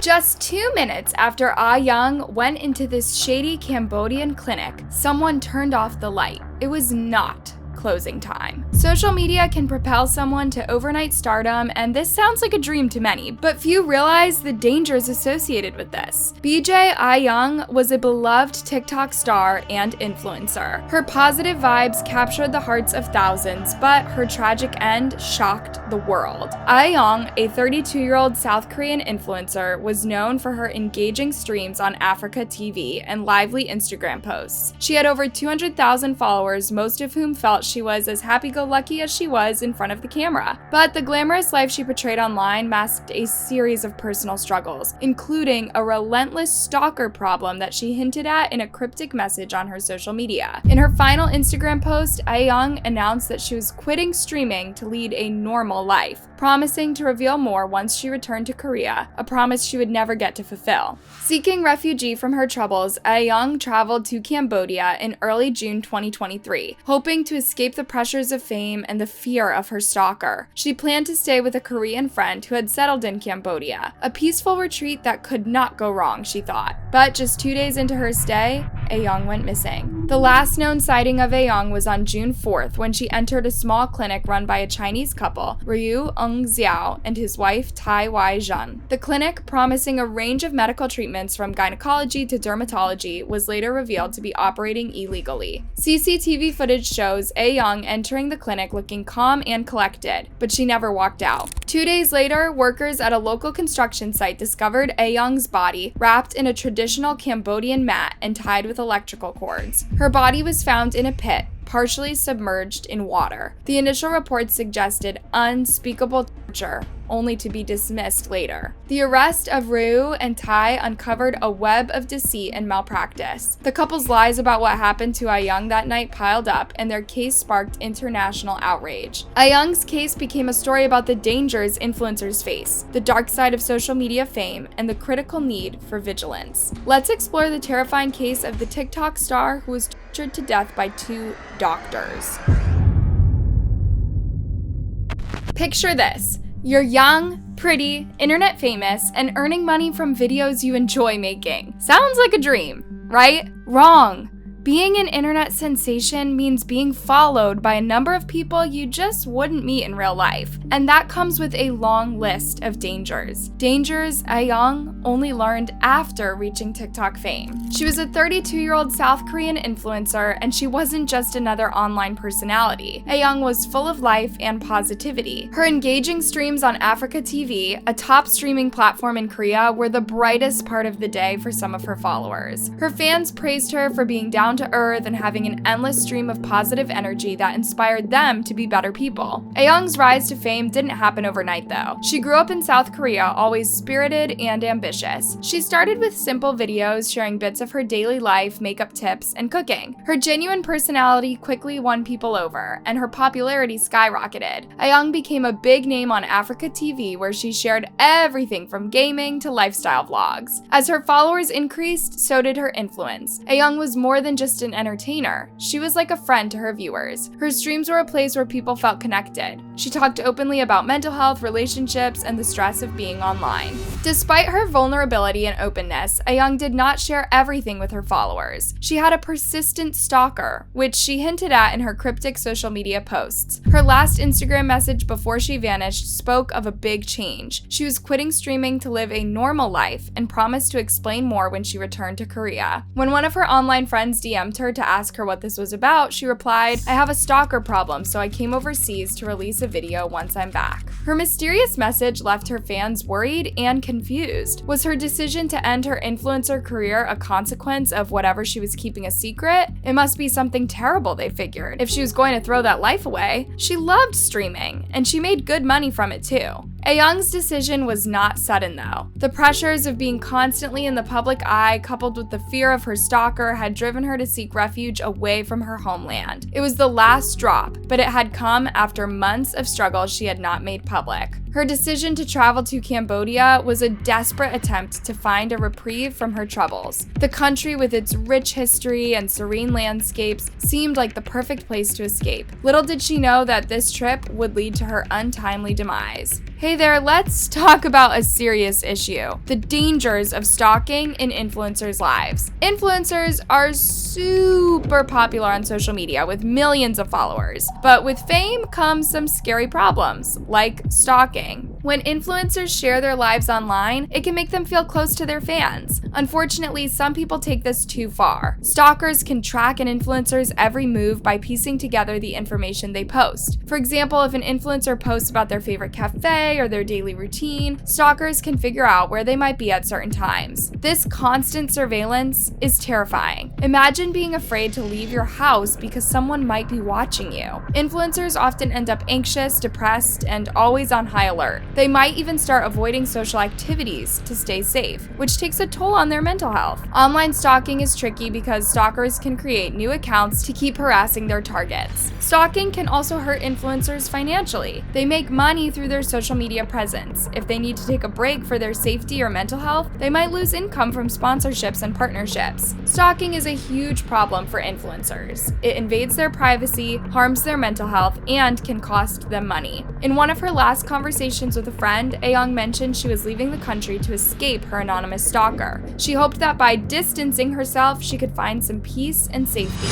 Just 2 minutes after Ahyoung went into this shady Cambodian clinic, someone turned off the light. It was not closing time. Social media can propel someone to overnight stardom, and this sounds like a dream to many, but few realize the dangers associated with this. BJ Ahyoung was a beloved TikTok star and influencer. Her positive vibes captured the hearts of thousands, but her tragic end shocked the world. Ahyoung, a 32-year-old South Korean influencer, was known for her engaging streams on Africa TV and lively Instagram posts. She had over 200,000 followers, most of whom felt she was as happy-go-lucky as she was in front of the camera. But the glamorous life she portrayed online masked a series of personal struggles, including a relentless stalker problem that she hinted at in a cryptic message on her social media. In her final Instagram post, Ahyoung announced that she was quitting streaming to lead a normal life, promising to reveal more once she returned to Korea, a promise she would never get to fulfill. Seeking refuge from her troubles, Ahyoung traveled to Cambodia in early June 2023, hoping to escape the pressures of fame and the fear of her stalker. She planned to stay with a Korean friend who had settled in Cambodia, a peaceful retreat that could not go wrong, she thought. But just 2 days into her stay, Ahyoung went missing. The last known sighting of Ahyoung was on June 4th when she entered a small clinic run by a Chinese couple, Ryu Ung Xiao and his wife Tai Wai Zhen. The clinic, promising a range of medical treatments from gynecology to dermatology, was later revealed to be operating illegally. CCTV footage shows Ahyoung entering the clinic looking calm and collected, but she never walked out. 2 days later, workers at a local construction site discovered Ahyoung's body wrapped in a traditional Cambodian mat and tied with electrical cords. Her body was found in a pit, partially submerged in water. The initial reports suggested unspeakable torture, only to be dismissed later. The arrest of Ryu and Tai uncovered a web of deceit and malpractice. The couple's lies about what happened to Ahyoung that night piled up, and their case sparked international outrage. Ahyoung's case became a story about the dangers influencers face, the dark side of social media fame, and the critical need for vigilance. Let's explore the terrifying case of the TikTok star who was tortured to death by 2 doctors. Picture this. You're young, pretty, internet famous, and earning money from videos you enjoy making. Sounds like a dream, right? Wrong. Being an internet sensation means being followed by a number of people you just wouldn't meet in real life. And that comes with a long list of dangers. Dangers Ahyoung only learned after reaching TikTok fame. She was a 32-year-old South Korean influencer, and she wasn't just another online personality. Ahyoung was full of life and positivity. Her engaging streams on Africa TV, a top streaming platform in Korea, were the brightest part of the day for some of her followers. Her fans praised her for being down to earth and having an endless stream of positive energy that inspired them to be better people. Ahyoung's rise to fame didn't happen overnight though. She grew up in South Korea, always spirited and ambitious. She started with simple videos sharing bits of her daily life, makeup tips, and cooking. Her genuine personality quickly won people over, and her popularity skyrocketed. Ahyoung became a big name on Africa TV, where she shared everything from gaming to lifestyle vlogs. As her followers increased, so did her influence. Ahyoung was more than just an entertainer. She was like a friend to her viewers. Her streams were a place where people felt connected. She talked openly about mental health, relationships, and the stress of being online. Despite her vulnerability and openness, Ahyoung did not share everything with her followers. She had a persistent stalker, which she hinted at in her cryptic social media posts. Her last Instagram message before she vanished spoke of a big change. She was quitting streaming to live a normal life and promised to explain more when she returned to Korea. When one of her online friends DM'd her to ask her what this was about, she replied, "I have a stalker problem, so I came overseas to release a video once I'm back." Her mysterious message left her fans worried and confused. Was her decision to end her influencer career a consequence of whatever she was keeping a secret? It must be something terrible, they figured, if she was going to throw that life away. She loved streaming, and she made good money from it too. Ahyoung's decision was not sudden though. The pressures of being constantly in the public eye, coupled with the fear of her stalker, had driven her to seek refuge away from her homeland. It was the last drop, but it had come after months of struggles she had not made public. Her decision to travel to Cambodia was a desperate attempt to find a reprieve from her troubles. The country, with its rich history and serene landscapes, seemed like the perfect place to escape. Little did she know that this trip would lead to her untimely demise. Hey there, let's talk about a serious issue: the dangers of stalking in influencers' lives. Influencers are super popular on social media with millions of followers, but with fame comes some scary problems, like stalking. When influencers share their lives online, it can make them feel close to their fans. Unfortunately, some people take this too far. Stalkers can track an influencer's every move by piecing together the information they post. For example, if an influencer posts about their favorite cafe or their daily routine, stalkers can figure out where they might be at certain times. This constant surveillance is terrifying. Imagine being afraid to leave your house because someone might be watching you. Influencers often end up anxious, depressed, and always on high alert. They might even start avoiding social activities to stay safe, which takes a toll on their mental health. Online stalking is tricky because stalkers can create new accounts to keep harassing their targets. Stalking can also hurt influencers financially. They make money through their social media presence. If they need to take a break for their safety or mental health, they might lose income from sponsorships and partnerships. Stalking is a huge problem for influencers. It invades their privacy, harms their mental health, and can cost them money. In one of her last conversations with a friend, Ahyoung mentioned she was leaving the country to escape her anonymous stalker. She hoped that by distancing herself, she could find some peace and safety.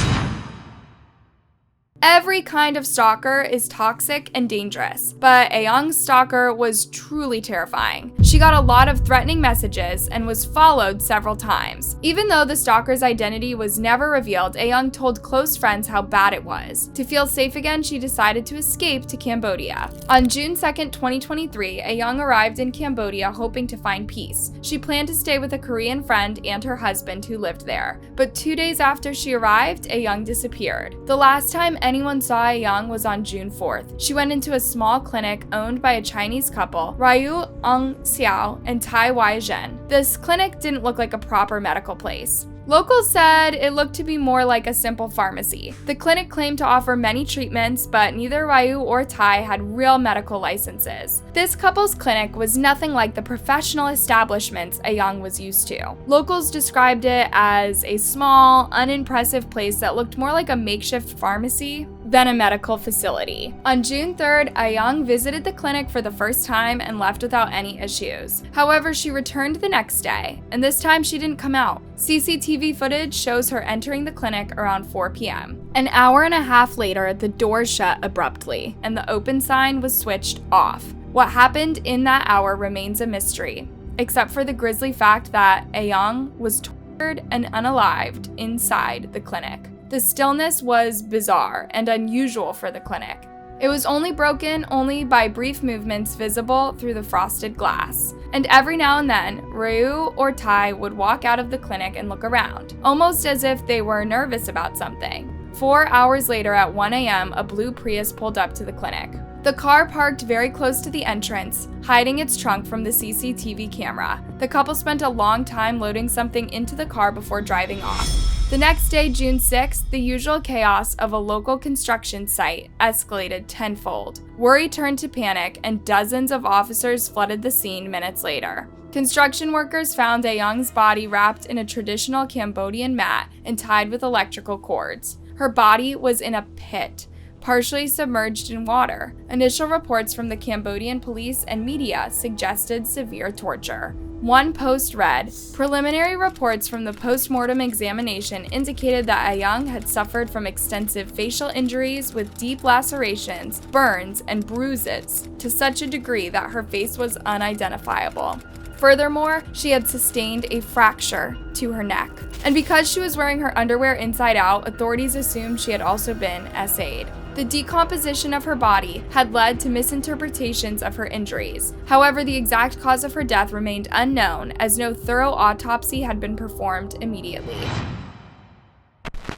Every kind of stalker is toxic and dangerous, but Ahyoung's stalker was truly terrifying. She got a lot of threatening messages and was followed several times. Even though the stalker's identity was never revealed, Ahyoung told close friends how bad it was. To feel safe again, she decided to escape to Cambodia. On June 2nd, 2023, Ahyoung arrived in Cambodia hoping to find peace. She planned to stay with a Korean friend and her husband who lived there. But 2 days after she arrived, Ahyoung disappeared. The last time anyone saw Ahyoung was on June 4th. She went into a small clinic owned by a Chinese couple, Ryu Ong Xiao and Tai Wai Zhen. This clinic didn't look like a proper medical place. Locals said it looked to be more like a simple pharmacy. The clinic claimed to offer many treatments, but neither Ryu or Tai had real medical licenses. This couple's clinic was nothing like the professional establishments Ahyoung was used to. Locals described it as a small, unimpressive place that looked more like a makeshift pharmacy than a medical facility. On June 3rd, Ahyoung visited the clinic for the first time and left without any issues. However, she returned the next day, and this time she didn't come out. CCTV footage shows her entering the clinic around 4 p.m. An hour and a half later, the doors shut abruptly, and the open sign was switched off. What happened in that hour remains a mystery, except for the grisly fact that Ahyoung was tortured and unalived inside the clinic. The stillness was bizarre and unusual for the clinic. It was only broken by brief movements visible through the frosted glass. And every now and then, Ryu or Tai would walk out of the clinic and look around, almost as if they were nervous about something. 4 hours later at 1 a.m., a blue Prius pulled up to the clinic. The car parked very close to the entrance, hiding its trunk from the CCTV camera. The couple spent a long time loading something into the car before driving off. The next day, June 6th, the usual chaos of a local construction site escalated tenfold. Worry turned to panic, and dozens of officers flooded the scene minutes later. Construction workers found Ahyoung's body wrapped in a traditional Cambodian mat and tied with electrical cords. Her body was in a pit, partially submerged in water. Initial reports from the Cambodian police and media suggested severe torture. One post read, "Preliminary reports from the post-mortem examination indicated that Ahyoung had suffered from extensive facial injuries with deep lacerations, burns, and bruises to such a degree that her face was unidentifiable. Furthermore, she had sustained a fracture to her neck." And because she was wearing her underwear inside out, authorities assumed she had also been SA'd. The decomposition of her body had led to misinterpretations of her injuries. However, the exact cause of her death remained unknown, as no thorough autopsy had been performed immediately.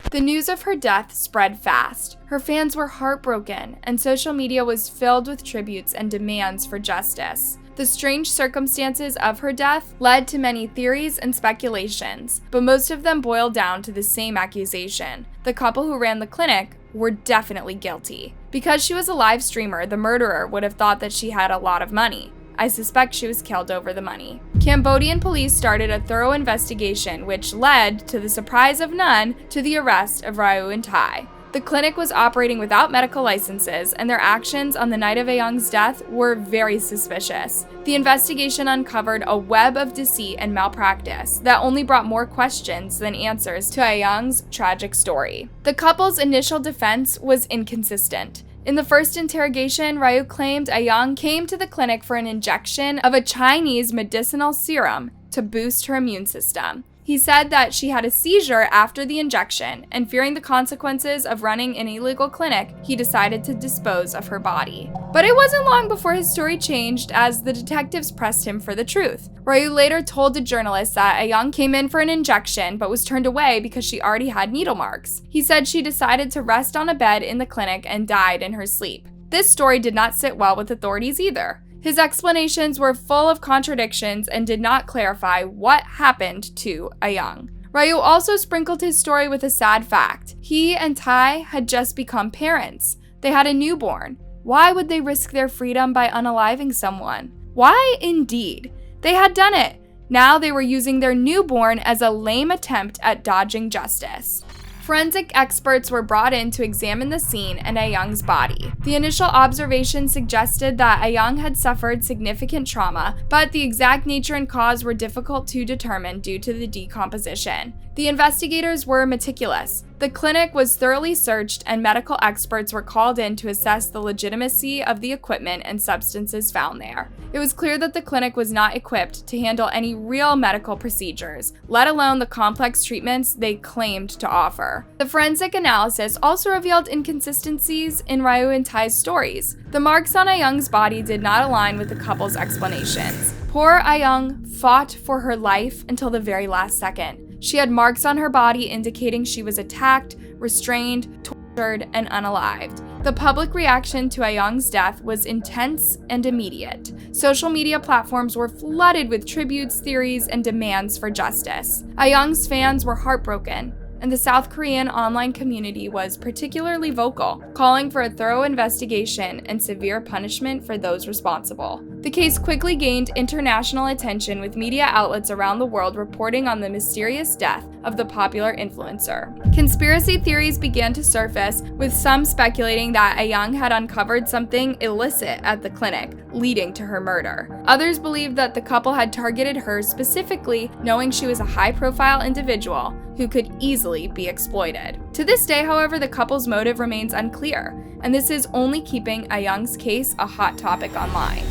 The news of her death spread fast. Her fans were heartbroken, and social media was filled with tributes and demands for justice. The strange circumstances of her death led to many theories and speculations, but most of them boiled down to the same accusation. The couple who ran the clinic were definitely guilty. Because she was a live streamer, the murderer would have thought that she had a lot of money. I suspect she was killed over the money. Cambodian police started a thorough investigation, which led, to the surprise of none, to the arrest of Ryu and Tai. The clinic was operating without medical licenses, and their actions on the night of Ahyoung's death were very suspicious. The investigation uncovered a web of deceit and malpractice that only brought more questions than answers to Ahyoung's tragic story. The couple's initial defense was inconsistent. In the first interrogation, Ryu claimed Ahyoung came to the clinic for an injection of a Chinese medicinal serum to boost her immune system. He said that she had a seizure after the injection, and fearing the consequences of running an illegal clinic, he decided to dispose of her body. But it wasn't long before his story changed as the detectives pressed him for the truth. Ryu later told a journalist that Ahyoung came in for an injection but was turned away because she already had needle marks. He said she decided to rest on a bed in the clinic and died in her sleep. This story did not sit well with authorities either. His explanations were full of contradictions and did not clarify what happened to Ahyoung. Ryu also sprinkled his story with a sad fact. He and Tai had just become parents. They had a newborn. Why would they risk their freedom by unaliving someone? Why indeed? They had done it. Now they were using their newborn as a lame attempt at dodging justice. Forensic experts were brought in to examine the scene and Ahyoung's body. The initial observations suggested that Ahyoung had suffered significant trauma, but the exact nature and cause were difficult to determine due to the decomposition. The investigators were meticulous. The clinic was thoroughly searched and medical experts were called in to assess the legitimacy of the equipment and substances found there. It was clear that the clinic was not equipped to handle any real medical procedures, let alone the complex treatments they claimed to offer. The forensic analysis also revealed inconsistencies in Ryu and Tai's stories. The marks on Ahyoung's body did not align with the couple's explanations. Poor Ahyoung fought for her life until the very last second. She had marks on her body indicating she was attacked, restrained, tortured, and unalived. The public reaction to Ahyoung's death was intense and immediate. Social media platforms were flooded with tributes, theories, and demands for justice. Ahyoung's fans were heartbroken, and the South Korean online community was particularly vocal, calling for a thorough investigation and severe punishment for those responsible. The case quickly gained international attention, with media outlets around the world reporting on the mysterious death of the popular influencer. Conspiracy theories began to surface, with some speculating that Ahyoung had uncovered something illicit at the clinic, leading to her murder. Others believed that the couple had targeted her specifically, knowing she was a high-profile individual who could easily be exploited. To this day, however, the couple's motive remains unclear, and this is only keeping Ahyoung's case a hot topic online.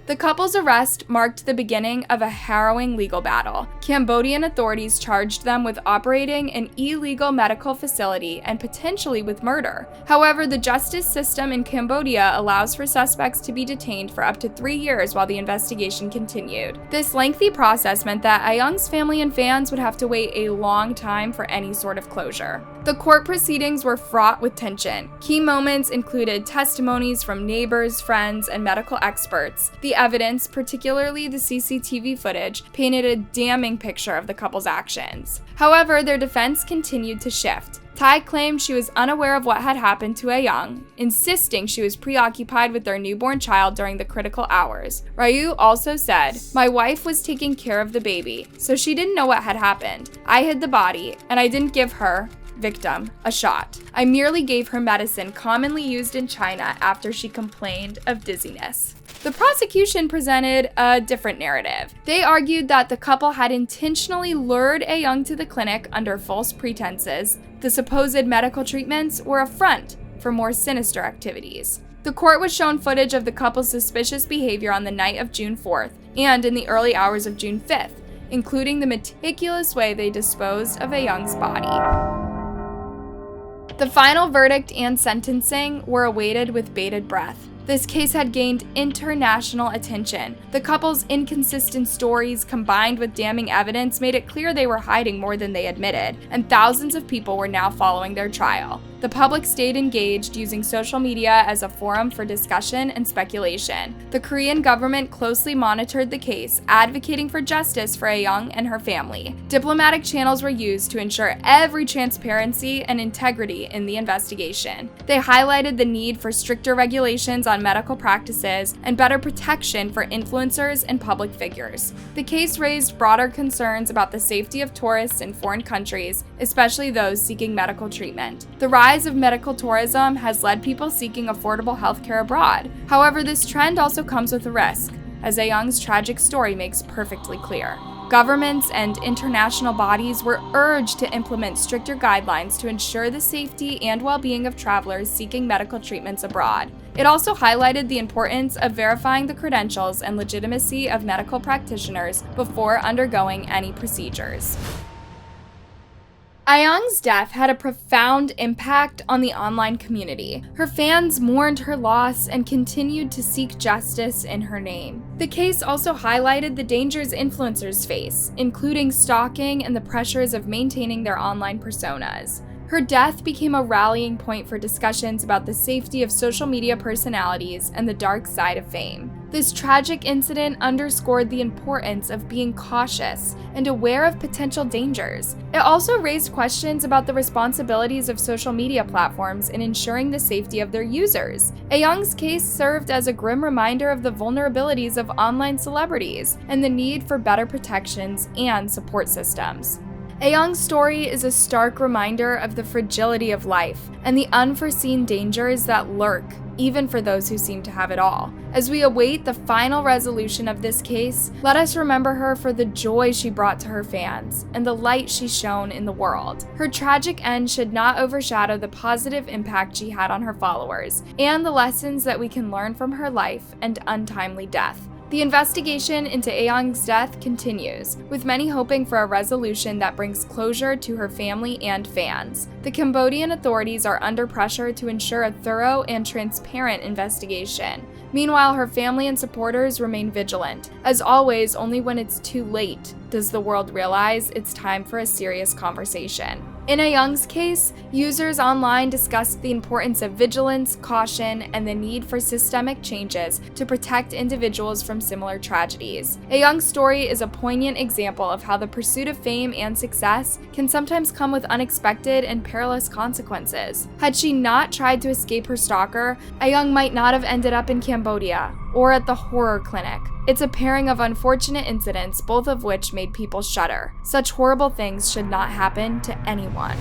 The couple's arrest marked the beginning of a harrowing legal battle. Cambodian authorities charged them with operating an illegal medical facility and potentially with murder. However, the justice system in Cambodia allows for suspects to be detained for up to 3 years while the investigation continued. This lengthy process meant that Ahyoung's family and fans would have to wait a long time for any sort of closure. The court proceedings were fraught with tension. Key moments included testimonies from neighbors, friends, and medical experts. The evidence, particularly the CCTV footage, painted a damning picture of the couple's actions. However, their defense continued to shift. Tai claimed she was unaware of what had happened to Ahyoung, insisting she was preoccupied with their newborn child during the critical hours. Ryu also said, "My wife was taking care of the baby, so she didn't know what had happened. I hid the body, and I didn't give her, victim, a shot. I merely gave her medicine commonly used in China after she complained of dizziness." The prosecution presented a different narrative. They argued that the couple had intentionally lured Ahyoung to the clinic under false pretenses. The supposed medical treatments were a front for more sinister activities. The court was shown footage of the couple's suspicious behavior on the night of June 4th and in the early hours of June 5th, including the meticulous way they disposed of Ahyoung's body. The final verdict and sentencing were awaited with bated breath. This case had gained international attention. The couple's inconsistent stories combined with damning evidence made it clear they were hiding more than they admitted, and thousands of people were now following their trial. The public stayed engaged, using social media as a forum for discussion and speculation. The Korean government closely monitored the case, advocating for justice for Ahyoung and her family. Diplomatic channels were used to ensure every transparency and integrity in the investigation. They highlighted the need for stricter regulations on medical practices and better protection for influencers and public figures. The case raised broader concerns about the safety of tourists in foreign countries, especially those seeking medical treatment. The rise of medical tourism has led people seeking affordable healthcare abroad. However, this trend also comes with a risk, as Ahyoung's tragic story makes perfectly clear. Governments and international bodies were urged to implement stricter guidelines to ensure the safety and well-being of travelers seeking medical treatments abroad. It also highlighted the importance of verifying the credentials and legitimacy of medical practitioners before undergoing any procedures. Ahyoung's death had a profound impact on the online community. Her fans mourned her loss and continued to seek justice in her name. The case also highlighted the dangers influencers face, including stalking and the pressures of maintaining their online personas. Her death became a rallying point for discussions about the safety of social media personalities and the dark side of fame. This tragic incident underscored the importance of being cautious and aware of potential dangers. It also raised questions about the responsibilities of social media platforms in ensuring the safety of their users. Ahyoung's case served as a grim reminder of the vulnerabilities of online celebrities and the need for better protections and support systems. Ahyoung's story is a stark reminder of the fragility of life and the unforeseen dangers that lurk, even for those who seem to have it all. As we await the final resolution of this case, let us remember her for the joy she brought to her fans and the light she shone in the world. Her tragic end should not overshadow the positive impact she had on her followers and the lessons that we can learn from her life and untimely death. The investigation into Ahyoung's death continues, with many hoping for a resolution that brings closure to her family and fans. The Cambodian authorities are under pressure to ensure a thorough and transparent investigation. Meanwhile, her family and supporters remain vigilant. As always, only when it's too late does the world realize it's time for a serious conversation. In Ahyoung's case, users online discussed the importance of vigilance, caution, and the need for systemic changes to protect individuals from similar tragedies. Ahyoung's story is a poignant example of how the pursuit of fame and success can sometimes come with unexpected and perilous consequences. Had she not tried to escape her stalker, Ahyoung might not have ended up in Cambodia or at the horror clinic. It's a pairing of unfortunate incidents, both of which made people shudder. Such horrible things should not happen to anyone.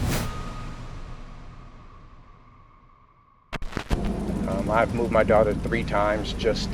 I've moved my daughter 3 times just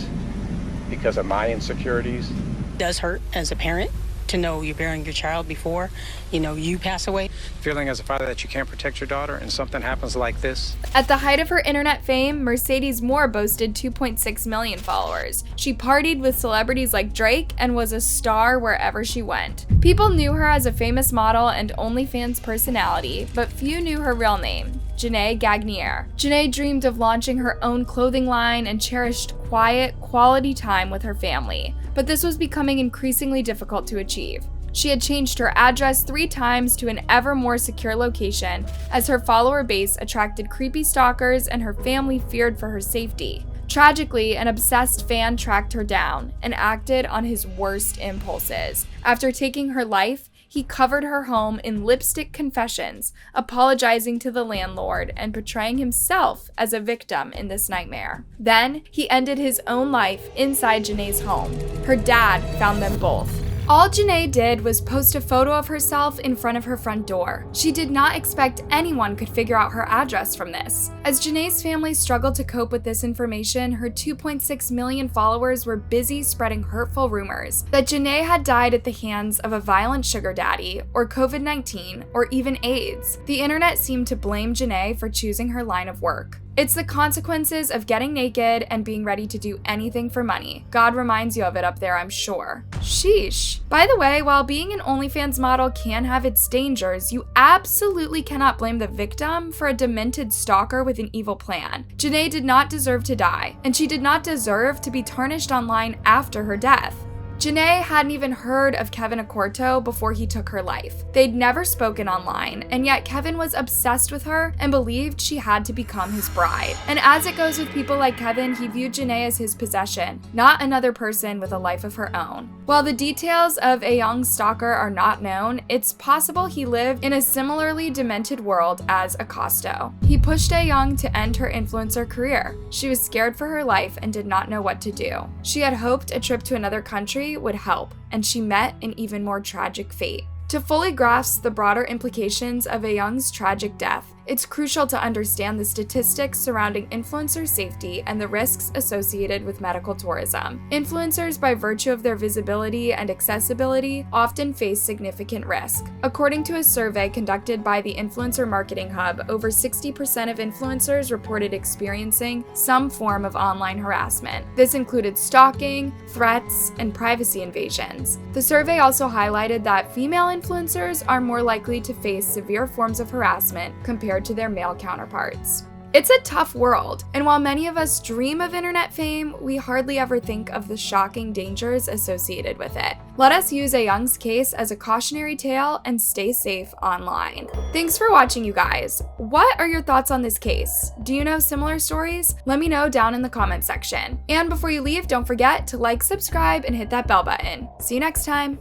because of my insecurities. It does hurt as a parent to know you're bearing your child before, you pass away. Feeling as a father that you can't protect your daughter and something happens like this. At the height of her internet fame, Mercedes Moore boasted 2.6 million followers. She partied with celebrities like Drake and was a star wherever she went. People knew her as a famous model and OnlyFans personality, but few knew her real name, Janae Gagnier. Janae dreamed of launching her own clothing line and cherished quiet, quality time with her family. But this was becoming increasingly difficult to achieve. She had changed her address 3 times to an ever more secure location as her follower base attracted creepy stalkers and her family feared for her safety. Tragically, an obsessed fan tracked her down and acted on his worst impulses. After taking her life, he covered her home in lipstick confessions, apologizing to the landlord and portraying himself as a victim in this nightmare. Then, he ended his own life inside Janae's home. Her dad found them both. All Janae did was post a photo of herself in front of her front door. She did not expect anyone could figure out her address from this. As Janae's family struggled to cope with this information, her 2.6 million followers were busy spreading hurtful rumors that Janae had died at the hands of a violent sugar daddy, or COVID-19, or even AIDS. The internet seemed to blame Janae for choosing her line of work. It's the consequences of getting naked and being ready to do anything for money. God reminds you of it up there, I'm sure. Sheesh. By the way, while being an OnlyFans model can have its dangers, you absolutely cannot blame the victim for a demented stalker with an evil plan. Janae did not deserve to die, and she did not deserve to be tarnished online after her death. Janae hadn't even heard of Kevin Accorto before he took her life. They'd never spoken online, and yet Kevin was obsessed with her and believed she had to become his bride. And as it goes with people like Kevin, he viewed Janae as his possession, not another person with a life of her own. While the details of Ahyoung's stalker are not known, it's possible he lived in a similarly demented world as Accosto. He pushed Ahyoung to end her influencer career. She was scared for her life and did not know what to do. She had hoped a trip to another country would help, and she met an even more tragic fate. To fully grasp the broader implications of Ahyoung's tragic death, it's crucial to understand the statistics surrounding influencer safety and the risks associated with medical tourism. Influencers, by virtue of their visibility and accessibility, often face significant risk. According to a survey conducted by the Influencer Marketing Hub, over 60% of influencers reported experiencing some form of online harassment. This included stalking, threats, and privacy invasions. The survey also highlighted that female influencers are more likely to face severe forms of harassment compared to their male counterparts. It's a tough world, and while many of us dream of internet fame, we hardly ever think of the shocking dangers associated with it. Let us use Ahyoung's case as a cautionary tale and stay safe online. Thanks for watching, you guys. What are your thoughts on this case? Do you know similar stories? Let me know down in the comment section. And before you leave, don't forget to like, subscribe, and hit that bell button. See you next time.